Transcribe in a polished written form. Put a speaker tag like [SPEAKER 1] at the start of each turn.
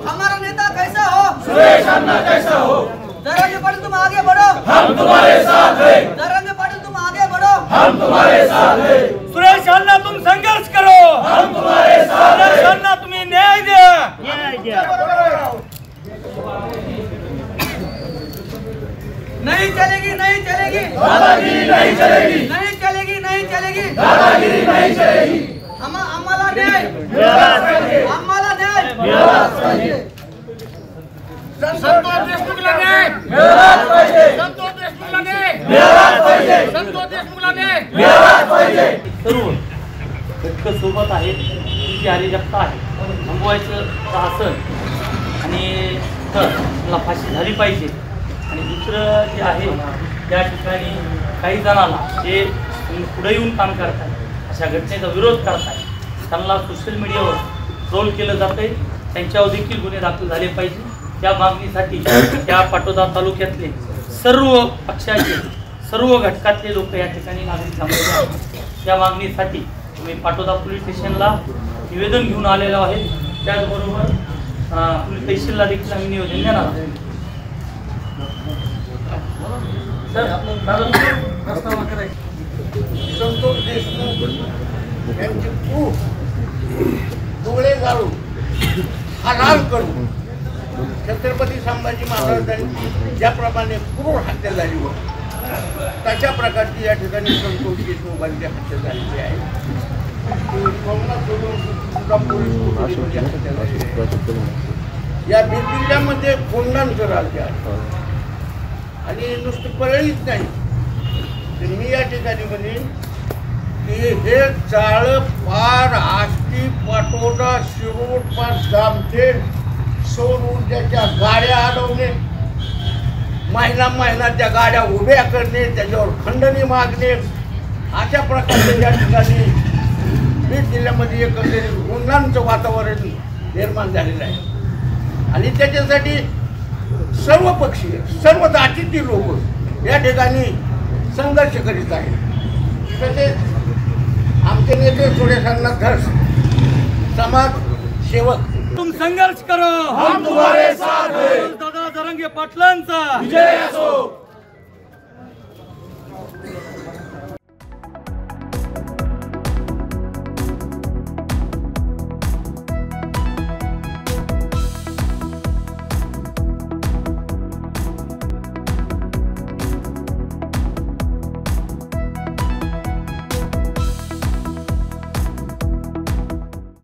[SPEAKER 1] हमारा नेता कैसा हो? सुरेश अन्ना कैसा हो? दरंगे पाटिल तुम आगे बढ़ो, हम तुम्हारे साथ हैं। दरंगे पाटिल तुम आगे बढ़ो, हम तुम्हारे साथ हैं।
[SPEAKER 2] सुरेश अन्ना तुम संघर्ष करो,
[SPEAKER 1] हम तुम्हारे साथ हैं।
[SPEAKER 2] सुरेश अन्ना तुम्हें न्याय द्या।
[SPEAKER 1] नहीं चलेगी, नहीं चलेगी,
[SPEAKER 3] दादागिरी नहीं चलेगी,
[SPEAKER 1] नहीं चलेगी, नहीं चलेगी,
[SPEAKER 3] दादागिरी नहीं चलेगी।
[SPEAKER 1] आम्हाला न्याय, आम्हाला न्याय,
[SPEAKER 2] संतोष देशमुखला न्याय,
[SPEAKER 3] मिळालाच पाहिजे,
[SPEAKER 2] संतोष देशमुखला न्याय,
[SPEAKER 3] मिळालाच पाहिजे,
[SPEAKER 2] संतोष देशमुखला न्याय.
[SPEAKER 3] मिळालाच पाहिजे.
[SPEAKER 4] सर्व घटक सोबत आहेत. जी अराजकता आहे थांबवायचं शासन आणि त्याला फाशी झाली पाहिजे. आणि दुसरं जे आहे त्या ठिकाणी काही जणांना जे पुढे येऊन काम करतात अशा घटनेचा विरोध करतात त्यांना सोशल मीडियावर ट्रोल केलं जाते. त्यांच्यावर देखील गुन्हे दाखल झाले पाहिजे. त्या मागणीसाठी त्या पाटोदा तालुक्यातले सर्व पक्षाचे सर्व घटकातले लोक या ठिकाणी नागरिक थांबलेले आहेत. त्या मागणीसाठी मी पाटोदा पोलीस स्टेशनला निवेदन घेऊन आलेलो आहे. त्याचबरोबर पोलीस तहसीलला देखील आम्ही निवेदन देणार आहोत.
[SPEAKER 5] संतोष देशमुख यांची खूप डोळे जाळून हाल करून छत्रपती संभाजी महाराजांची ज्याप्रमाणे क्रूर हत्या झाली होती तशा प्रकारची या ठिकाणी संतोष देशमुखांची हत्या झालेली आहे. या बीड कोंडांचं राज्य आहे आणि नुसतं परळीच नाही तर मी या ठिकाणी म्हणेन की हे जाळं पार आष्टी पाटोदा शिरूर पार जामखेड सौर ऊर्जाच्या गाड्या अडवणे महिना त्या गाड्या उभ्या करणे त्याच्यावर खंडणी मागणे अशा प्रकारचे या ठिकाणी बीड जिल्ह्यामध्ये एकंदरीत गुन्ह्यांचं वातावरण निर्माण झालेलं आहे. आणि त्याच्यासाठी सर्व पक्षीय सर्व जातीतील लोक या ठिकाणी संघर्ष करीत आहेत. तसेच आमचे नेते सुरेश अन्ना धस समाज सेवक
[SPEAKER 2] तुम संघर्ष करो,
[SPEAKER 3] हम तुम्हारे साथ हैं.
[SPEAKER 2] दादा जरंगे पाटलांचा
[SPEAKER 3] विजय असो.